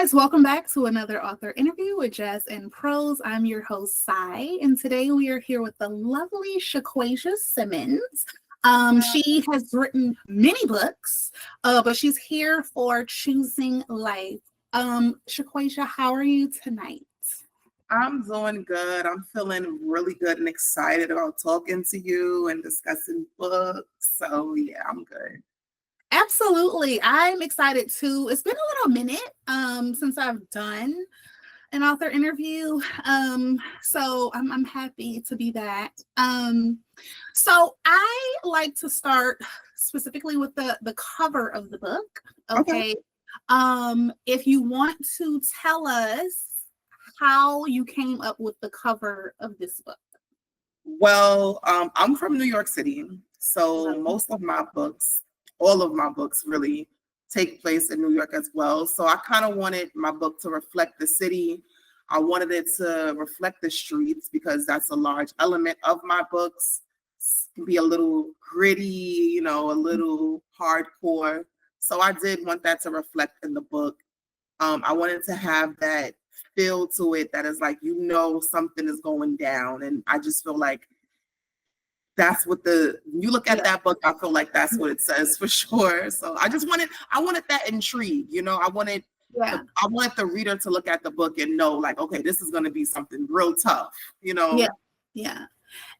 guys, welcome back to another author interview with Jazz and Prose. I'm your host, Sai, and today we are here with the lovely Shaquasia Simmons. She has written many books, but she's here for Choosing Life. Shaquasia, how are you tonight? I'm doing good. I'm feeling really good and excited about talking to you and discussing books. So yeah, I'm good. Absolutely. I'm excited too. It's been a little minute since I've done an author interview. So I'm happy to be back. So I like to start specifically with the cover of the book. Okay. If you want to tell us how you came up with the cover of this book. Well, I'm from New York City. So most of my books, all of my books really take place in New York as well. So I kind of wanted my book to reflect the city. I wanted it to reflect the streets because that's a large element of my books. It can be a little gritty, a little hardcore. So I did want that to reflect in the book. I wanted to have that feel to it that is like, something is going down. And I just feel like that's what you look at that book, I feel like that's what it says for sure. So I wanted that intrigue, I wanted the reader to look at the book and know like, okay, this is going to be something real tough, Yeah.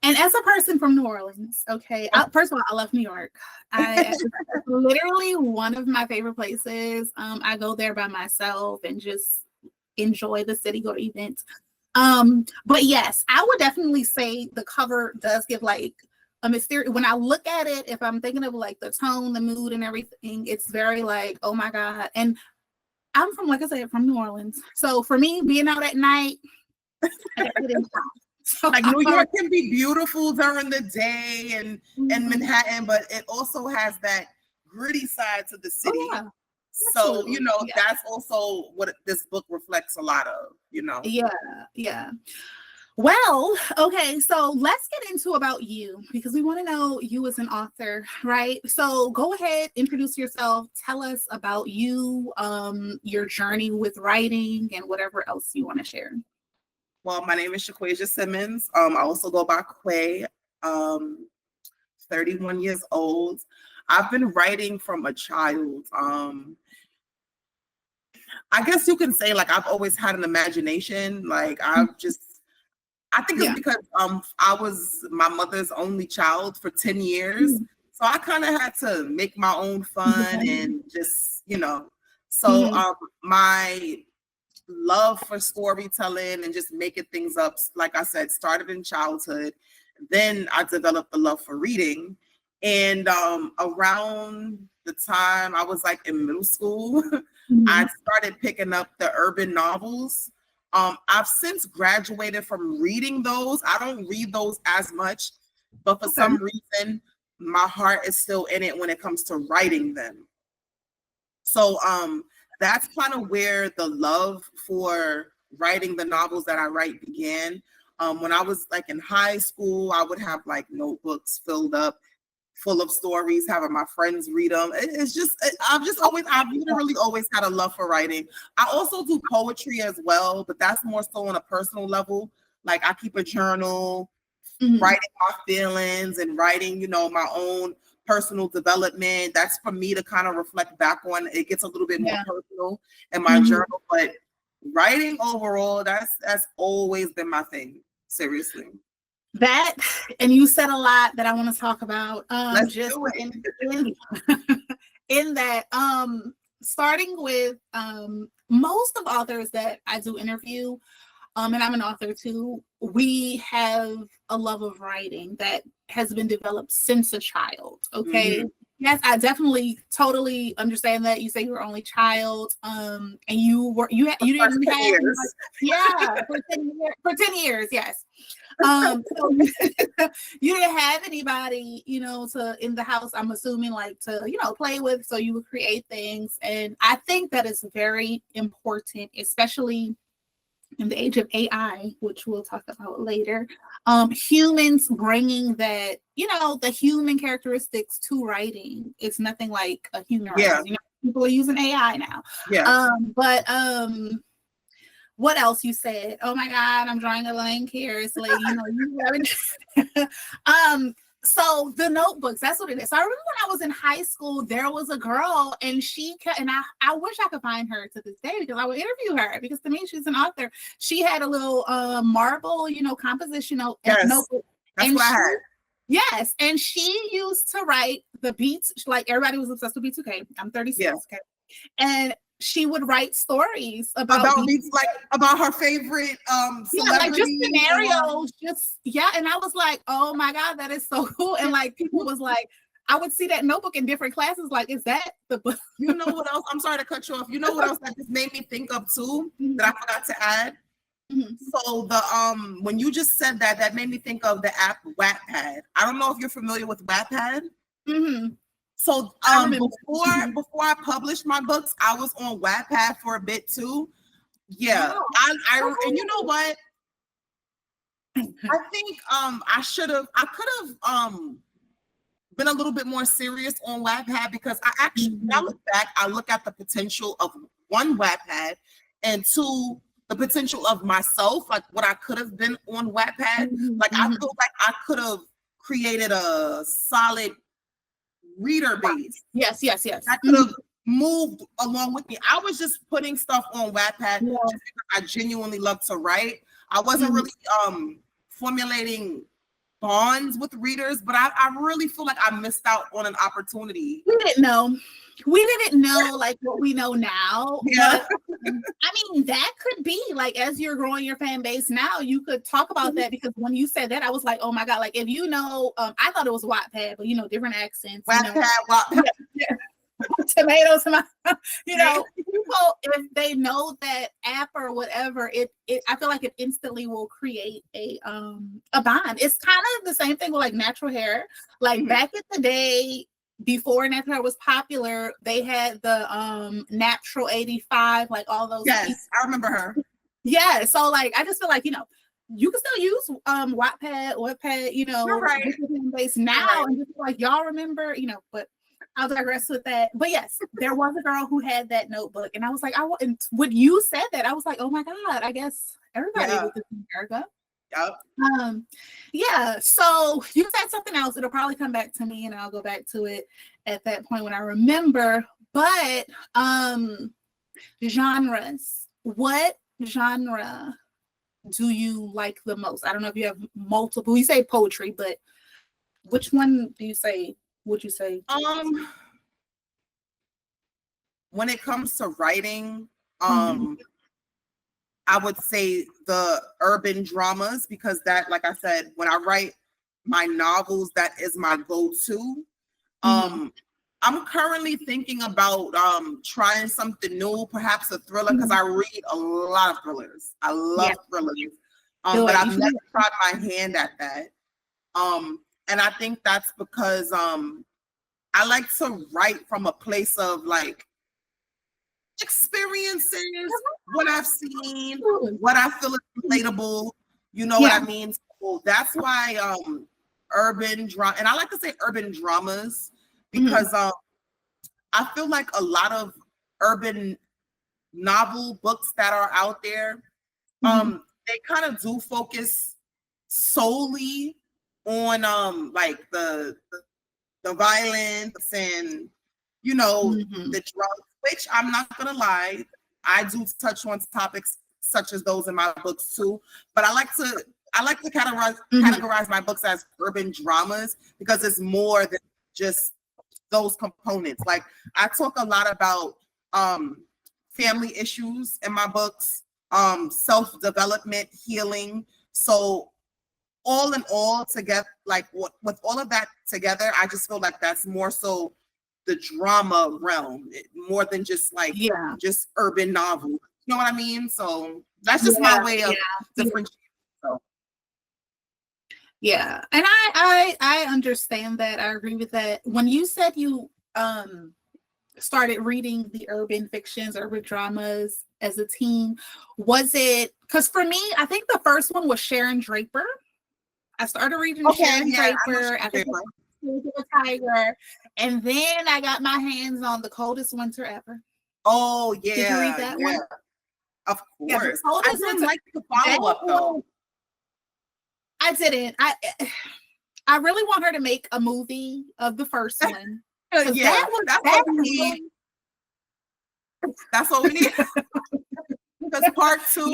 And as a person from New Orleans, okay, first of all, I love New York. It's literally one of my favorite places. I go there by myself and just enjoy the city, go to events. But yes, I would definitely say the cover does give like a mysterious. When I look at it, if I'm thinking of like the tone, the mood, and everything, it's very like, oh my God. And I'm from, like I said, from New Orleans. So for me, being out at night, I gotta get in town. So like New York can be beautiful during the day and Manhattan, but it also has that gritty side to the city. Oh, yeah. So, that's also what this book reflects a lot of, Yeah. Well, okay, so let's get into about you because we want to know you as an author, right? So go ahead, introduce yourself, tell us about you, your journey with writing and whatever else you want to share. Well, my name is Shaquasia Simmons. I also go by Quay, 31 years old. I've been writing from a child. I guess you can say like I've always had an imagination. Like I think it's because I was my mother's only child for 10 years. So I kind of had to make my own fun and just, So my love for storytelling and just making things up, like I said, started in childhood. Then I developed a love for reading. And around the time I was like in middle school, I started picking up the urban novels. I've since graduated from reading those. I don't read those as much, but for some reason, my heart is still in it when it comes to writing them. So that's kind of where the love for writing the novels that I write began. When I was like in high school, I would have like notebooks filled up full of stories, having my friends read them. I've literally always had a love for writing. I also do poetry as well, but that's more so on a personal level. Like I keep a journal, writing my feelings and writing, my own personal development. That's for me to kind of reflect back on. It gets a little bit more personal in my journal, but writing overall, that's always been my thing. Seriously. That, and you said a lot that I want to talk about. Let's do it. In that, starting with most of authors that I do interview, and I'm an author too, we have a love of writing that has been developed since a child. Okay. Yes, I definitely totally understand that. You say you were only child, and you didn't have for 10 years, yes. So you didn't have anybody, to in the house, I'm assuming, like to, play with. So you would create things. And I think that is very important, especially in the age of AI, which we'll talk about later. Humans bringing that, the human characteristics to writing. It's nothing like a human writer. People are using AI now. Yeah. What else you said? Oh my God, I'm drawing a blank here. It's like, so the notebooks, that's what it is. So I remember when I was in high school, there was a girl and I wish I could find her to this day because I would interview her because to me, she's an author. She had a little marble, composition notebook. That's what I had. Yes. And she used to write the beats. Like everybody was obsessed with B2K. I'm 36. Yeah. Okay. And she would write stories about beats, like about her favorite like just scenarios, and I was like, oh my God, that is so cool. And like people was like, I would see that notebook in different classes, like, is that the book? You know what else? I'm sorry to cut you off. You know what else that just made me think of too, that I forgot to add? So the when you just said that made me think of the app Wattpad. I don't know if you're familiar with Wattpad. So before I published my books, I was on Wattpad for a bit too. Yeah. Wow. And you know what? I think I could have been a little bit more serious on Wattpad because I actually when I look back, I look at the potential of one Wattpad and two, the potential of myself, like what I could have been on Wattpad. Like I feel like I could have created a solid reader base. Yes. I could have moved along with me. I was just putting stuff on Wattpad just because I genuinely love to write. I wasn't really formulating bonds with readers, but I really feel like I missed out on an opportunity. We didn't know like what we know now. Yeah. But, I mean, that could be like as you're growing your fan base now, you could talk about that because when you said that, I was like, oh my God, like if I thought it was Wattpad, but different accents. Wattpad. Yeah. Tomatoes, people, if they know that app or whatever, it I feel like it instantly will create a bond. It's kind of the same thing with like natural hair. Like back in the day, before natural hair was popular, they had the natural 85, like all those. Yes, people. I remember her. Yeah, so like I just feel like you can still use Wattpad, right. Base now, and just like y'all remember, but. I'll digress with that. But yes, there was a girl who had that notebook. And I was like, and when you said that, I was like, oh my God, I guess everybody with this in America. Yep. Yeah. So you said something else. It'll probably come back to me and I'll go back to it at that point when I remember. But genres. What genre do you like the most? I don't know if you have multiple. You say poetry, but which one do you say? Would you say? When it comes to writing, I would say the urban dramas because that, like I said, when I write my novels, that is my go-to. I'm currently thinking about trying something new, perhaps a thriller, because I read a lot of thrillers. I love thrillers, but I've never tried my hand at that. And I think that's because I like to write from a place of like experiences, what I've seen, what I feel is relatable. You know what I mean? So that's why urban drama, and I like to say urban dramas because I feel like a lot of urban novel books that are out there, they kind of do focus solely on like the violence and the drugs, which I'm not gonna lie, I do touch on topics such as those in my books too. But I like to categorize my books as urban dramas because it's more than just those components. Like I talk a lot about family issues in my books, self-development, healing. So all in all together, like with all of that together, I just feel like that's more so the drama realm, more than just like just urban novel. You know what I mean? So that's just my way of differentiating. So. Yeah, and I understand that. I agree with that. When you said you started reading the urban fictions, urban dramas as a teen, was it because for me, I think the first one was Sharon Draper. I started reading Sharon Draper. Tooth of a Tiger. And then I got my hands on The Coldest Winter Ever. Oh yeah, Did you read that one? Of Yeah, course. I didn't like the follow-up though. I didn't. I really want her to make a movie of the first one. Yeah, that's what we need. That's what we need. Because part 2.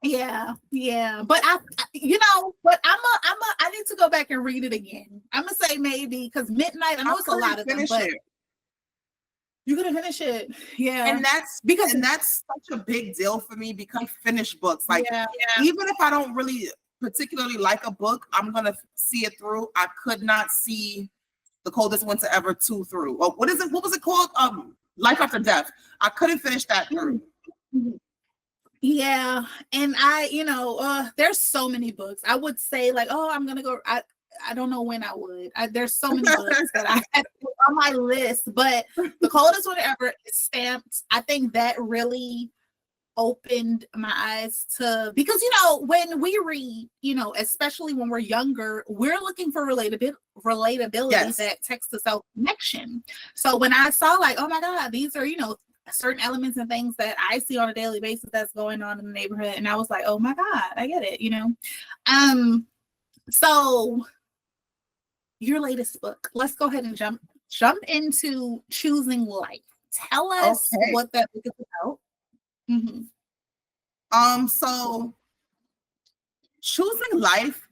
Yeah. But I need to go back and read it again. I'm gonna say maybe because Midnight. I know it's a lot of them, but you're gonna finish it. Yeah, and that's such a big deal for me because I finish books. Like even if I don't really particularly like a book, I'm gonna see it through. I could not see The Coldest Winter Ever 2 through. What was it called? Life After Death. I couldn't finish that through. Yeah, and there's so many books. I would say like, oh, I'm gonna go. I don't know when I would. There's so many books that I have on my list, but The Coldest Winter Ever is stamped. I think that really opened my eyes to, because when we read, especially when we're younger, we're looking for relatability that text to self connection. So when I saw like, oh my God, these are certain elements and things that I see on a daily basis that's going on in the neighborhood, and I was like, oh my God, I get it. So your latest book, let's go ahead and jump into Choosing Life. Tell us what that book is about. So Choosing Life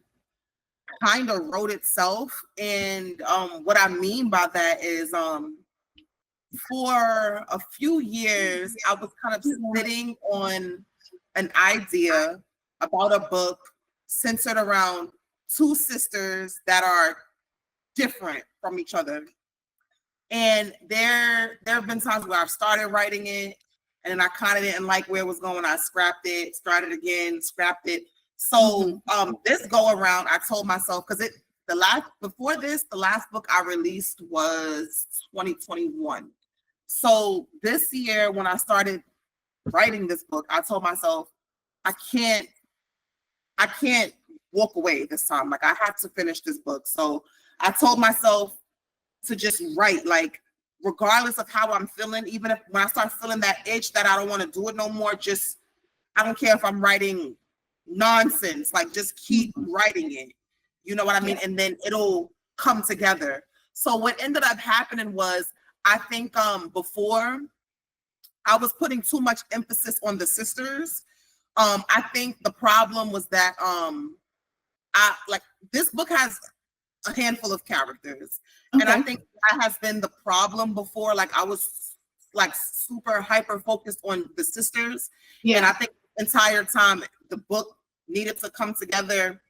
kind of wrote itself, and what I mean by that is for a few years I was kind of sitting on an idea about a book centered around two sisters that are different from each other. And there have been times where I've started writing it and I kind of didn't like where it was going. I scrapped it, started again, scrapped it. So this go around, I told myself, because the last book I released was 2021. So this year when I started writing this book, I told myself, I can't walk away this time. Like I have to finish this book. So I told myself to just write, like regardless of how I'm feeling, even if when I start feeling that itch that I don't want to do it no more, just I don't care if I'm writing nonsense, like just keep writing it. You know what I mean? Yeah. And then it'll come together. So what ended up happening was, I think before I was putting too much emphasis on the sisters. I think the problem was that this book has a handful of characters. Okay. And I think that has been the problem before. Like I was like super hyper focused on the sisters. Yeah. And I think the entire time the book needed to come together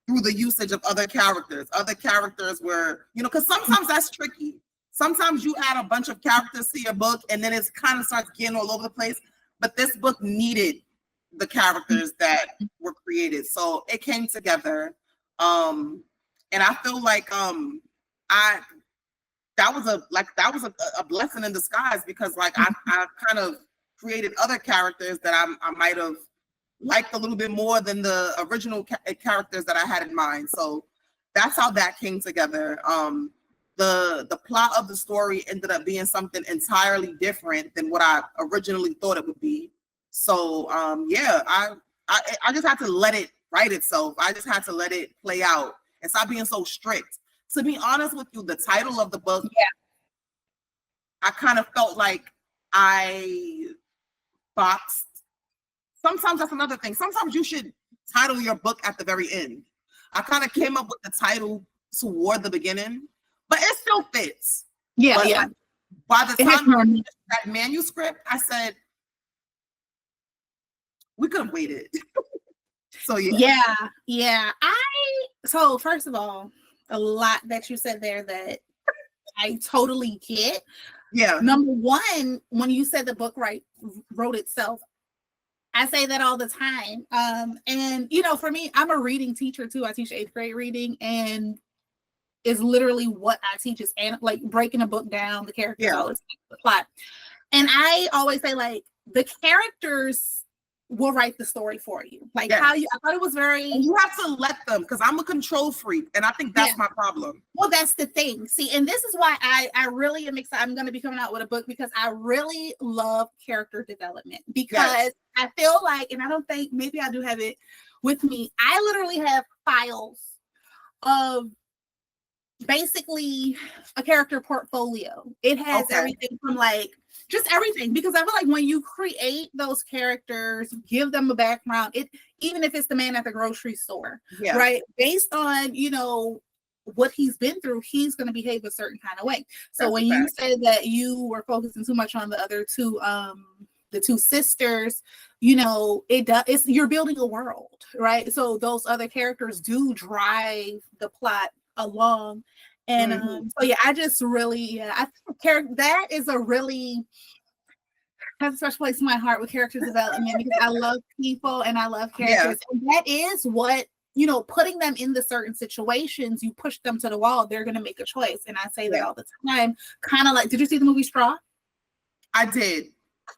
through the usage of other characters. Other characters were, because sometimes that's tricky. Sometimes you add a bunch of characters to your book and then it kind of starts getting all over the place. But this book needed the characters that were created. So it came together. And I feel like that was a blessing in disguise, because like I kind of created other characters that I might have liked a little bit more than the original characters that I had in mind. So that's how that came together. The plot of the story ended up being something entirely different than what I originally thought it would be. So I just had to let it write itself. I just had to let it play out and stop being so strict. To be honest with you, the title of the book, I kind of felt like I boxed. Sometimes that's another thing. Sometimes you should title your book at the very end. I kind of came up with the title toward the beginning, but it still fits. Yeah, but yeah. By the time I finished that manuscript, I said, we could have waited. So yeah. So first of all, a lot that you said there that I totally get. Yeah. Number one, when you said the book wrote itself, I say that all the time. And for me, I'm a reading teacher too. I teach 8th grade reading, and it's literally what I teach is like breaking a book down, the characters, all this, the plot. And I always say like the characters will write the story for you. Like Yes. I thought it was very. And you have to let them, because I'm a control freak, and I think that's my problem. Well, that's the thing. See, and this is why I really am excited. I'm going to be coming out with a book because I really love character development, because I feel like, and I don't think, maybe I do have it with me, I literally have files of basically a character portfolio. It has everything from like just everything, because I feel like when you create those characters, give them a background, it, even if it's the man at the grocery store, right, based on, you know, what he's been through, he's going to behave a certain kind of way. So when you said that you were focusing too much on the other two, the two sisters, you know, it's you're building a world, right? So those other characters do drive the plot along. And so yeah, I just really, I think that is a really, has a special place in my heart with character development, because I love people and I love characters. And that is what, you know, putting them in the certain situations, you push them to the wall, they're going to make a choice. And I say that all the time, kind of like, did you see the movie Straw? I did.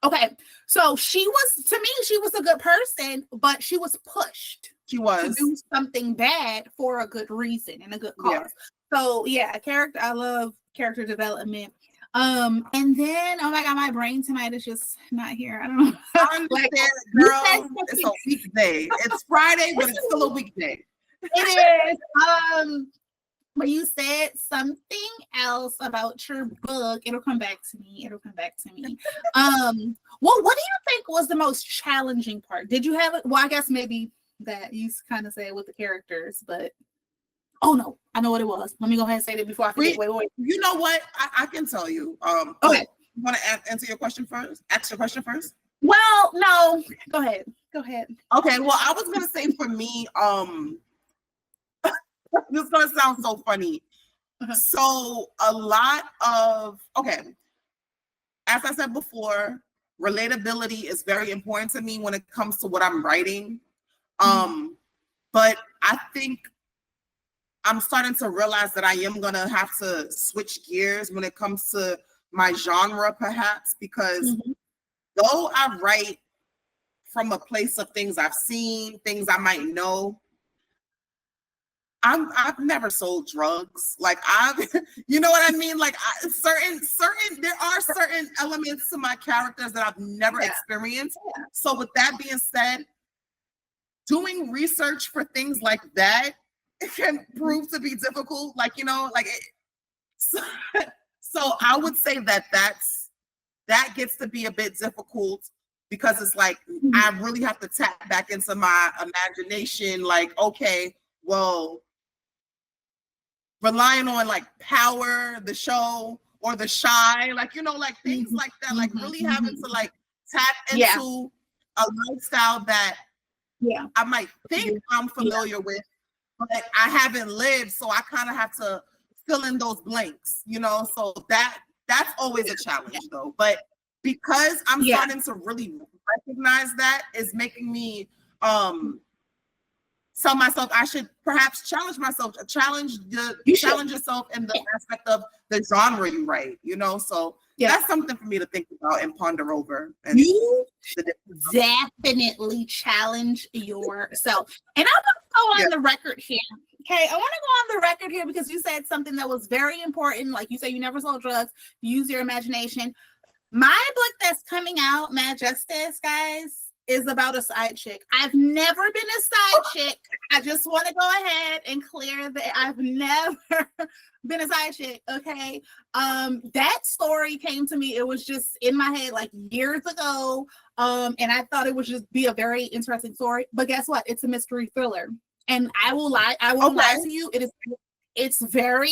Okay. So she was, to me, she was a good person, but she was pushed. She was. To do something bad for a good reason and a good cause. So yeah, I love character development. And then, oh my God, my brain tonight is just not here. I don't know. I understand, girl. It's a weekday. It's Friday, but it's still a weekday. It is. But you said something else about your book. It'll come back to me. Well, what do you think was the most challenging part? Did you have it? Well, I guess maybe that you kind of say it with the characters, but oh no, I know what it was. Let me go ahead and say it before I forget. Wait. You know what? I can tell you. Okay. You want to answer your question first? Ask your question first? Well, no. Go ahead. Okay, well, I was gonna say for me, this is gonna sound so funny. So a lot of, as I said before, relatability is very important to me when it comes to what I'm writing. But I think I'm starting to realize that I am going to have to switch gears when it comes to my genre, perhaps, because though I write from a place of things I've seen, things I might know, I've never sold drugs. Like you know what I mean? Like there are certain elements to my characters that I've never experienced. So with that being said, doing research for things like that, it can prove to be difficult. Like, you know, like so I would say that that gets to be a bit difficult, because it's like I really have to tap back into my imagination. Like, okay, well, relying on like Power, the show, or The Shy, like, you know, like things like that, like really having to like tap into a lifestyle that I might think I'm familiar with, but I haven't lived. So I kind of have to fill in those blanks, you know? So that's always a challenge though. But because I'm starting to really recognize that, is making me tell myself I should perhaps challenge myself, challenge yourself in the aspect of the genre you write, you know? So that's something for me to think about and ponder over. And you definitely challenge yourself. And I want to go on the record here. Okay, I want to go on the record here because you said something that was very important. Like you say, you never sold drugs, use your imagination. My book that's coming out, Mad Justice, guys, is about a side chick. I've never been a side chick. I just want to go ahead and clear that I've never been a side chick. Okay. That story came to me. It was just in my head like years ago. And I thought it would just be a very interesting story. But guess what? It's a mystery thriller. And I won't lie to you. It's very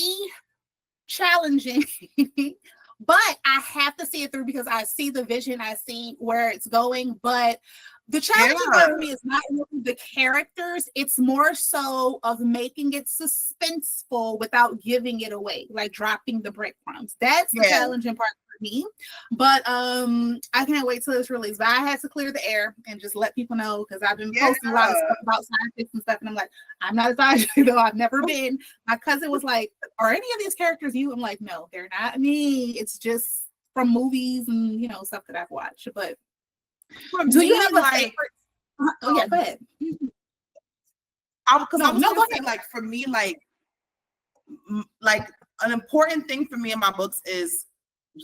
challenging. But I have to see it through because I see the vision, I see where it's going. But the challenging part for me is not really the characters, it's more so of making it suspenseful without giving it away, like dropping the breadcrumbs. That's the challenging part for me. But I can't wait till it's released. But I had to clear the air and just let people know, because I've been posting a lot of stuff about science and stuff, and I'm like, I'm not a science though. I've never been. My cousin was like, are any of these characters you? I'm like, no, they're not me. It's just from movies and, you know, stuff that I've watched. But do you have a favorite? Oh yeah, go ahead. I was No, gonna go say, ahead. like, for me, like an important thing for me in my books is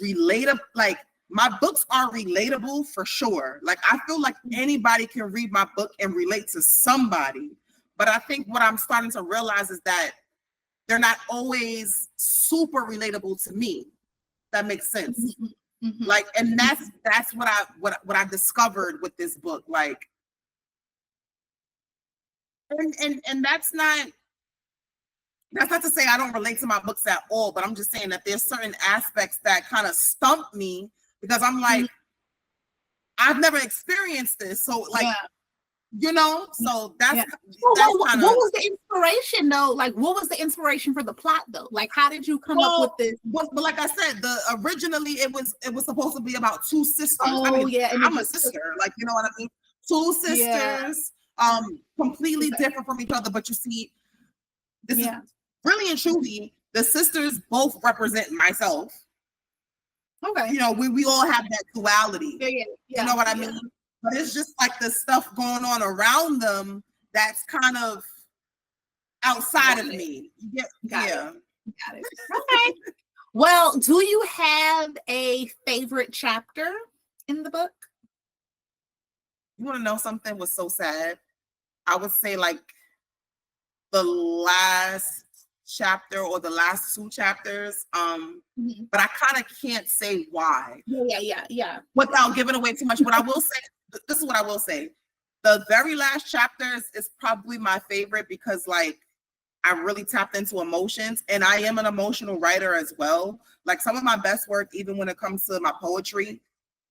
relatable. Like, my books are relatable for sure. Like, I feel like anybody can read my book and relate to somebody. But I think what I'm starting to realize is that they're not always super relatable to me. That makes sense. Mm-hmm. Like, and that's what I discovered with this book. Like, and that's not to say I don't relate to my books at all, but I'm just saying that there's certain aspects that kind of stump me because I'm like, I've never experienced this. So like, you know, so that's what was the inspiration though? Like, what was the inspiration for the plot though? Like, how did you come up with this? But like I said, originally it was supposed to be about two sisters. Oh, I mean, yeah, I'm a sister, like, you know what I mean? Two sisters, completely different from each other. But you see, this is really and truly, the sisters both represent myself. Okay. You know, we all have that duality. Yeah. You know what I mean? But it's just like the stuff going on around them that's kind of outside of me. Got it. Okay. Well, do you have a favorite chapter in the book? You want to know something was so sad? I would say like the last chapter or the last two chapters. But I kind of can't say why. Yeah. Without giving away too much. But I will say, this is what I will say. The very last chapters is probably my favorite because like I really tapped into emotions, and I am an emotional writer as well. Like some of my best work, even when it comes to my poetry,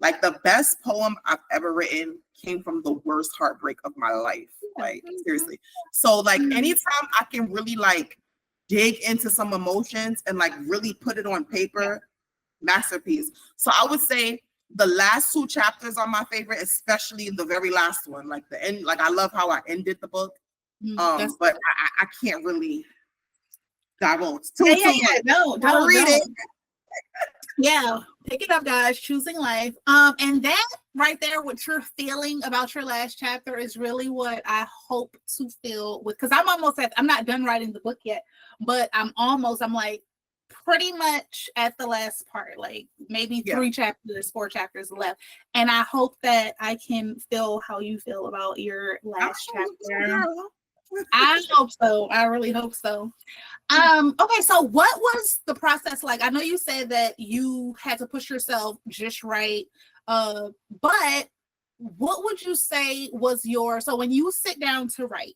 like the best poem I've ever written came from the worst heartbreak of my life. Like seriously. So like anytime I can really like dig into some emotions and like really put it on paper, masterpiece. So I would say the last two chapters are my favorite, especially the very last one. Like the end, like I love how I ended the book. But I can't really divulge too much. No, don't read it. Yeah, pick it up, guys. Choosing Life. And that right there, what you're feeling about your last chapter is really what I hope to feel with, because I'm not done writing the book yet, but I'm like pretty much at the last part, like maybe 4 chapters left. And I hope that I can feel how you feel about your last chapter. I hope so. I really hope so. Okay, so what was the process like? I know you said that you had to push yourself just right. But what would you say was so when you sit down to write,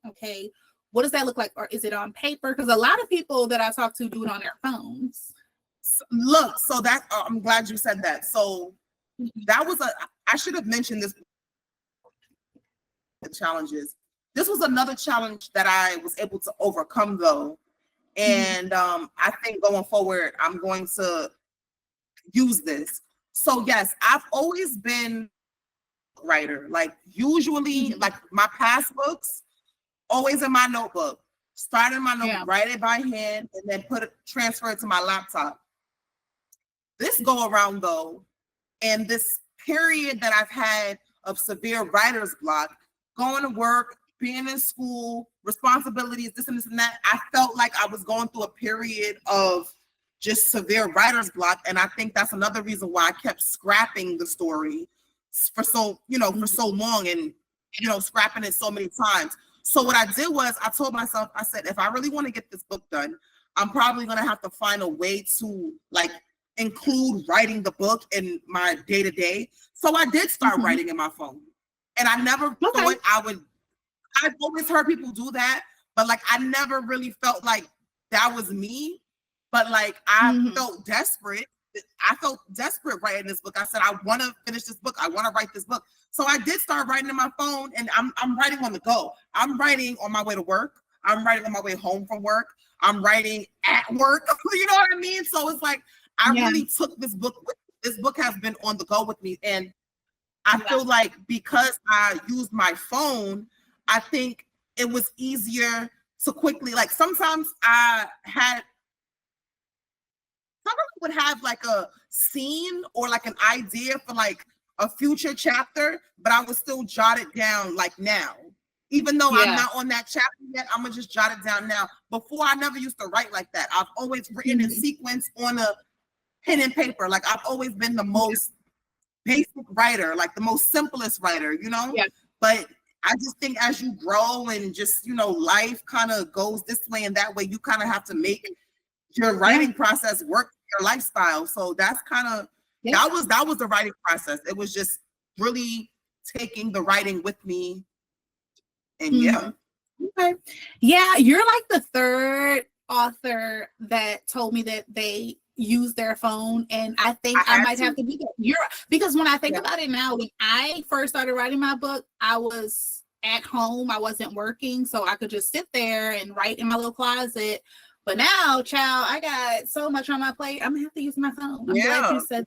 okay, what does that look like? Or is it on paper? Because a lot of people that I talk to do it on their phones. Look, so that I'm glad you said that. So that was I should have mentioned this. The challenges. This was another challenge that I was able to overcome though. And I think going forward, I'm going to use this. So yes, I've always been a writer. Like usually, like my past books, always in my notebook. Start in my notebook, write it by hand, and then transfer it to my laptop. This go around though, and this period that I've had of severe writer's block, going to work, being in school, responsibilities, this and this and that, I felt like I was going through a period of just severe writer's block. And I think that's another reason why I kept scrapping the story for so long and, scrapping it so many times. So what I did was I told myself, I said, if I really want to get this book done, I'm probably going to have to find a way to like include writing the book in my day-to-day. So I did start writing in my phone. And I never thought I've always heard people do that, but like I never really felt like that was me. But like I felt desperate. I felt desperate writing this book. I said, I want to finish this book. I want to write this book. So I did start writing in my phone, and I'm writing on the go. I'm writing on my way to work. I'm writing on my way home from work. I'm writing at work. You know what I mean? So it's like I really took this book. This book has been on the go with me, and I feel like because I used my phone, I think it was easier to quickly, like sometimes I would have like a scene or like an idea for like a future chapter, but I would still jot it down like now. Even though I'm not on that chapter yet, I'm gonna just jot it down now. Before, I never used to write like that. I've always written in sequence on a pen and paper. Like, I've always been the most basic writer, like the most simplest writer, you know? Yeah. But I just think as you grow and just, you know, life kind of goes this way and that way, you kind of have to make your writing process work for your lifestyle. So that's kind of, that was the writing process. It was just really taking the writing with me. And Okay. Yeah, you're like the third author that told me that they use their phone, and I think I might have to do that. Because when I think about it now, when I first started writing my book, I was at home, I wasn't working, so I could just sit there and write in my little closet. But now, child, I got so much on my plate, I'm gonna have to use my phone. I'm glad you said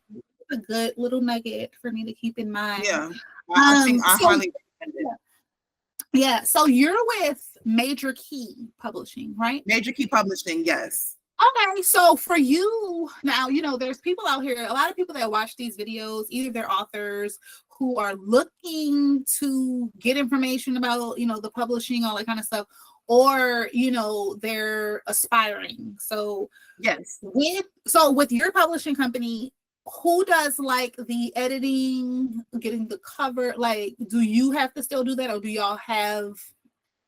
a good little nugget for me to keep in mind. Yeah, I think I highly recommend it. Yeah, so you're with Major Key Publishing, right? Major Key Publishing, yes. Okay, so for you now, you know, there's people out here, a lot of people that watch these videos, either they're authors who are looking to get information about, you know, the publishing, all that kind of stuff, or, you know, they're aspiring. So yes, with your publishing company, who does like the editing, getting the cover? Like, do you have to still do that, or do y'all have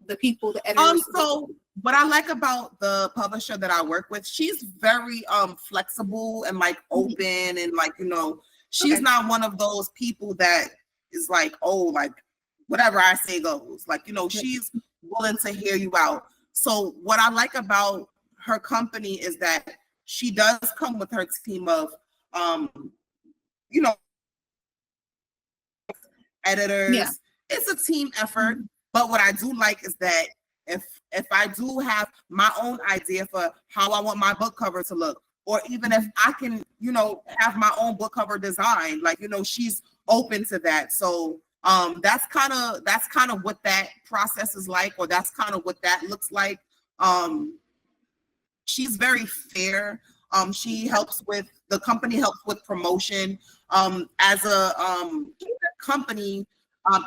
the people, the editors? So what I like about the publisher that I work with, she's very flexible and like open, and like, you know, she's not one of those people that is like, oh, like whatever I say goes. Like, you know, she's willing to hear you out. So what I like about her company is that she does come with her team of you know, editors. Yeah. It's a team effort. But what I do like is that if I do have my own idea for how I want my book cover to look, or even if I can, you know, have my own book cover design, like, you know, she's open to that. So that's kind of what that process is like, or that's kind of what that looks like. She's very fair. She helps with, the company helps with promotion. As a company,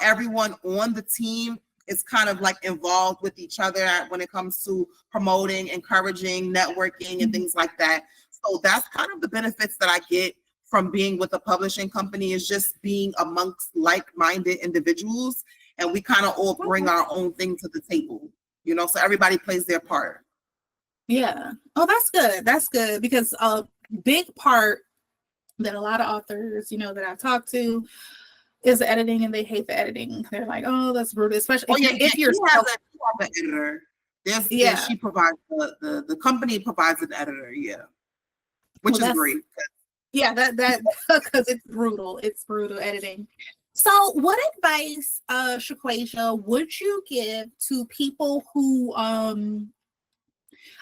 everyone on the team is kind of like involved with each other when it comes to promoting, encouraging, networking, and things like that. So that's kind of the benefits that I get from being with a publishing company, is just being amongst like-minded individuals, and we kind of all bring our own thing to the table, you know, so everybody plays their part. Yeah. Oh, that's good. That's good, because a big part that a lot of authors, you know, that I've talked to is the editing, and they hate the editing. They're like, oh, that's brutal, especially if you're an editor. She provides the company provides an editor, which is great. Yeah, that because it's brutal. It's brutal editing. So what advice, Shaquasia, would you give to people who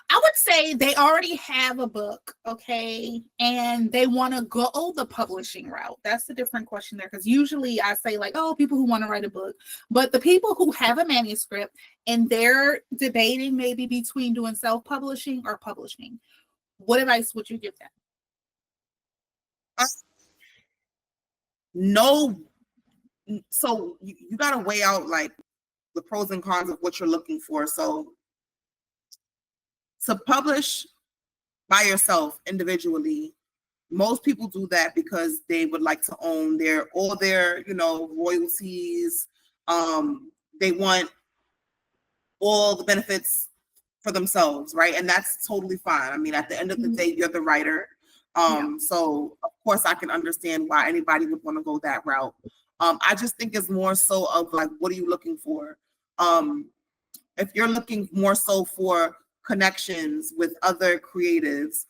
I would say they already have a book, okay, and they want to go the publishing route? That's a different question there, because usually I say like, oh, people who want to write a book, but the people who have a manuscript and they're debating maybe between doing self-publishing or publishing, what advice would you give them? No, so you got to weigh out like the pros and cons of what you're looking for. So to publish by yourself individually, most people do that because they would like to own all their, you know, royalties. They want all the benefits for themselves, right? And that's totally fine. I mean, at the end of the day, you're the writer. So of course I can understand why anybody would want to go that route. I just think it's more so of like, what are you looking for? If you're looking more so for connections with other creatives,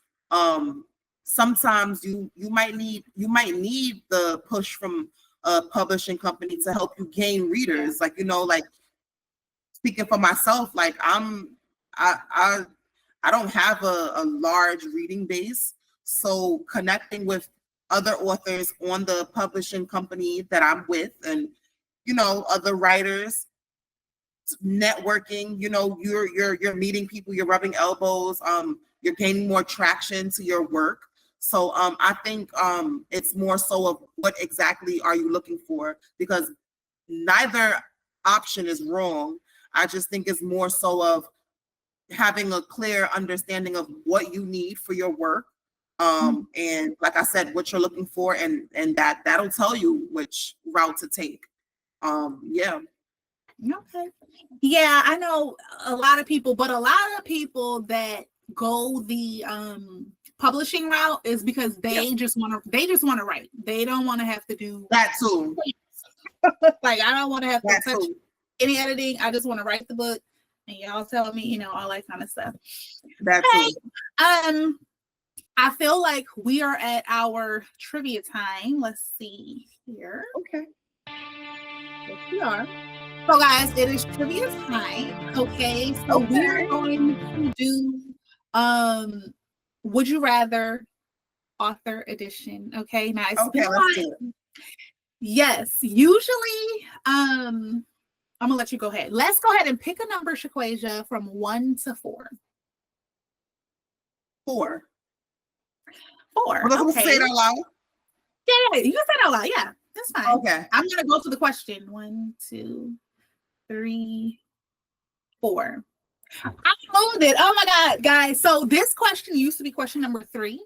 sometimes you might need the push from a publishing company to help you gain readers. Like, you know, like speaking for myself, like I don't have a large reading base, so connecting with other authors on the publishing company that I'm with, and, you know, other writers, networking, you know, you're meeting people, you're rubbing elbows, you're gaining more traction to your work. So I think it's more so of what exactly are you looking for, because neither option is wrong. I just think it's more so of having a clear understanding of what you need for your work. And like I said, what you're looking for, and that'll tell you which route to take. Yeah. Okay. Yeah, I know a lot of people, but a lot of people that go the publishing route is because they just want to write. They don't want to have to do that too. Like, I don't want to have to touch too. any editing. I just want to write the book, and y'all tell me, you know, all that kind of stuff. That too. I feel like we are at our trivia time. Let's see here. Okay. Yes, we are. So, guys, it is trivia time. Okay, so we're going to do Would You Rather author edition. Okay, now it's been a while. Yes, usually I'm gonna let you go ahead. Let's go ahead and pick a number, Shaquasia, from 1 to 4. 4. 4. We're supposed to say it out loud? Yeah, you can say it out loud. Yeah, that's fine. Okay. I'm gonna go to the question. 1, 2, 3, 4. I moved it. Oh my God, guys. So this question used to be question number 3.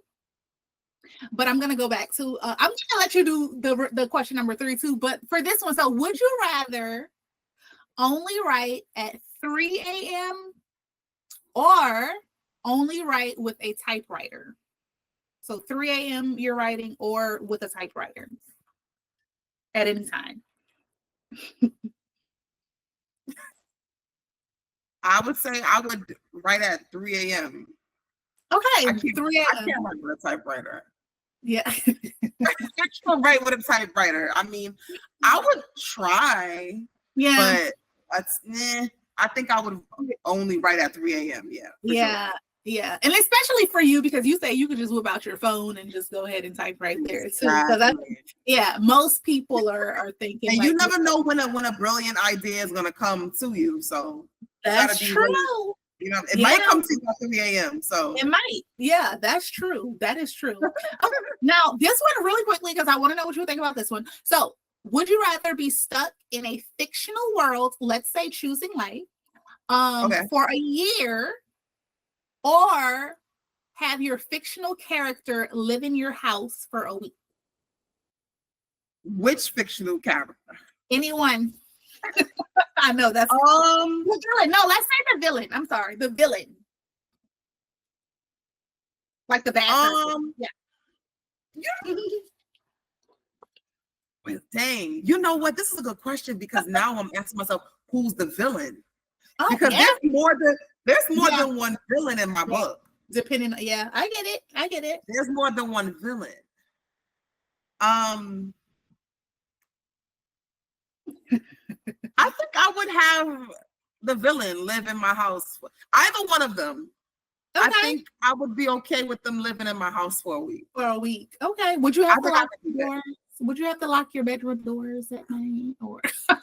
But I'm gonna go back to I'm gonna let you do the question number 3 too. But for this one, so would you rather only write at 3 a.m. or only write with a typewriter? So 3 a.m. you're writing, or with a typewriter at any time. I would say I would write at 3 a.m. Okay, 3 a.m. I can't write with a typewriter. Yeah. I can't write with a typewriter. I mean, I would try. Yeah. But I think I would only write at 3 a.m. Yeah. Yeah. Sure. Yeah. And especially for you, because you say you could just whip out your phone and just go ahead and type right there too. Exactly. Yeah, most people are thinking. And like, you never know when a brilliant idea is gonna come to you. So that's true. Really, you know, it might come to you at 3 a.m. So it might. Yeah, that's true. That is true. Okay, now this one really quickly, because I want to know what you think about this one. So would you rather be stuck in a fictional world, let's say choosing life, for a year, or have your fictional character live in your house for a week? Which fictional character? Anyone. I know that's the villain. No, let's say the villain. I'm sorry, the villain. Like the bad person. Yeah. Well, dang. You know what? This is a good question, because now I'm asking myself, who's the villain? Because there's more than one villain in my book. Depending, I get it. There's more than one villain. I think I would have the villain live in my house. Either one of them. Okay. I think I would be okay with them living in my house for a week. Okay. Would you have to lock your doors? Would you have to lock your bedroom doors at night? Or I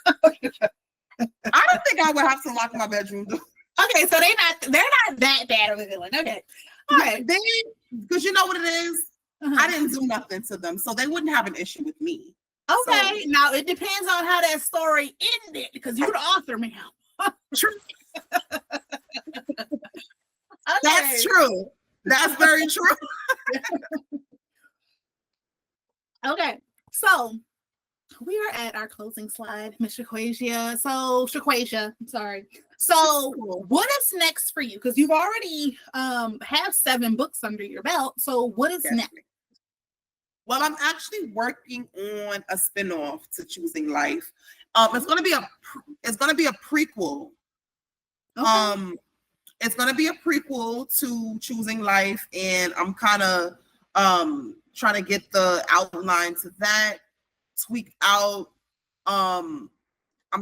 don't think I would have to lock my bedroom door. Okay, so they're not that bad of a villain. Okay. All right. Because you know what it is? I didn't do nothing to them, so they wouldn't have an issue with me. Okay. So, now it depends on how that story ended, because you're the author, ma'am. True. Okay. That's true. That's very true. Okay. So we are at our closing slide, Miss Shaquasia. So what is next for you? Because you've already have 7 books under your belt. So what is next? Well, I'm actually working on a spinoff to Choosing Life. It's gonna be a prequel. Okay. It's gonna be a prequel to Choosing Life, and I'm kind of trying to get the outline to that, tweak out. I'm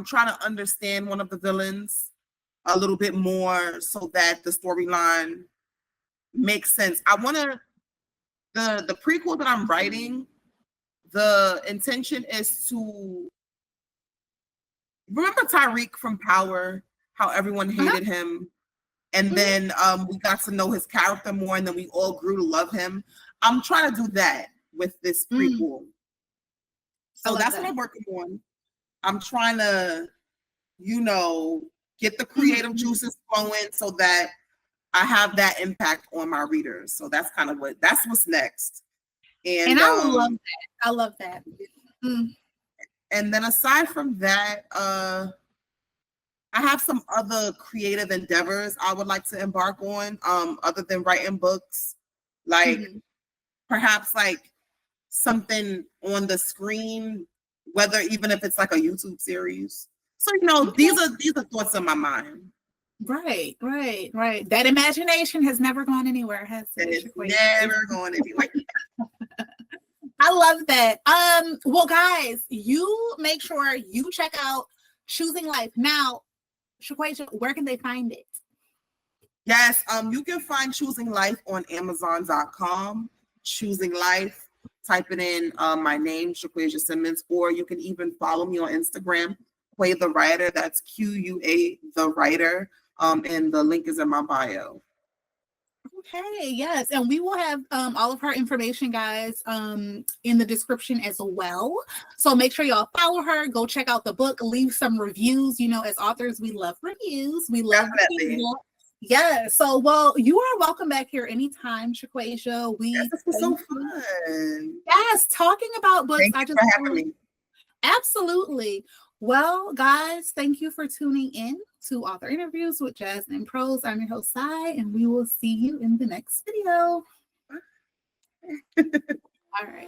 trying to understand one of the villains a little bit more so that the storyline makes sense. I want to the prequel that I'm writing, the intention is to remember Tyreek from Power, how everyone hated him. And then we got to know his character more, and then we all grew to love him. I'm trying to do that with this prequel. So that's what I'm working on. I'm trying to, get the creative juices flowing so that I have that impact on my readers. So that's what's next. And I love that. I love that. And then aside from that, I have some other creative endeavors I would like to embark on, other than writing books, like perhaps like something on the screen, whether even if it's like a YouTube series. So these are thoughts in my mind. Right. That imagination has never gone anywhere, has it? It's never going anywhere. I love that. Well, guys, you make sure you check out Choosing Lyfe. Now, Shaquasia, where can they find it? Yes, you can find Choosing Lyfe on Amazon.com. Choosing Lyfe, type it in my name, Shaquasia Simmons, or you can even follow me on Instagram, Quay the Writer. That's QUA the Writer. And the link is in my bio. Okay, yes, and we will have all of her information, guys, in the description as well. So make sure y'all follow her. Go check out the book. Leave some reviews. As authors, we love reviews. We love Definitely. Yeah. So, well, you are welcome back here anytime, Shaquasia. This was so fun. Yes, talking about books. Thank you for having me. Absolutely. Well, guys, thank you for tuning in to Author Interviews with Jasmine Prose. I'm your host, Sai, and we will see you in the next video. All right.